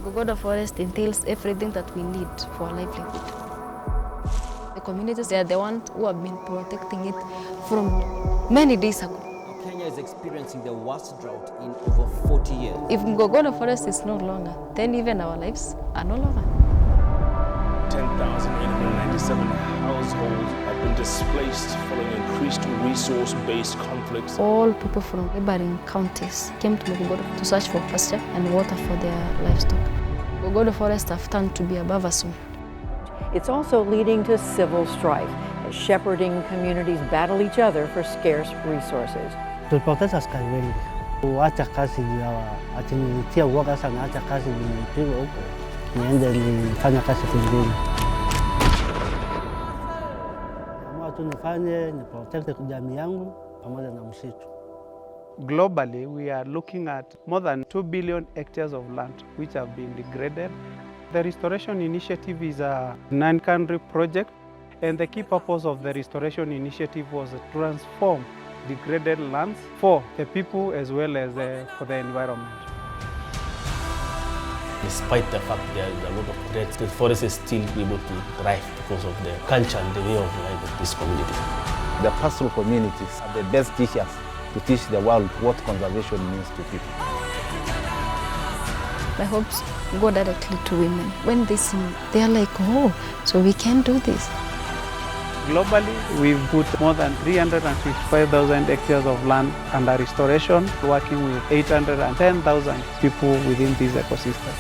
Gogoda forest entails everything that we need for our livelihood. The communities, they are the ones who have been protecting it from many days ago. Kenya is experiencing the worst drought in over 40 years. If Gogoda forest is no longer, then even our lives are no longer. 10,897 households have been displaced following increased resource-based conflicts. All people from neighboring counties came to Gogoda to search for pasture and water for their livestock. Gogoda forests have turned to be above us soon. It's also leading to civil strife as shepherding communities battle each other for scarce resources. Tulipoteza askari wengi, kuacha kazi ati nilitia uoga sana, naacha kazi nilipigwa huko, niende nifanya kazi kwingine. Kama tu nifanye ni protect jamii yangu pamoja na msitu. Globally, we are looking at more than 2 billion hectares of land which have been degraded. The Restoration Initiative is a 9-country project, and the key purpose of the Restoration Initiative was to transform degraded lands for the people as well as for the environment. Despite the fact there is a lot of threats, the forest is still able to thrive because of the culture and the way of life of this community. The pastoral communities are the best teachers to teach the world what conservation means to people. My hopes go directly to women. When they see, they are like, oh, so we can do this. Globally, we've put more than 355,000 hectares of land under restoration, working with 810,000 people within these ecosystems.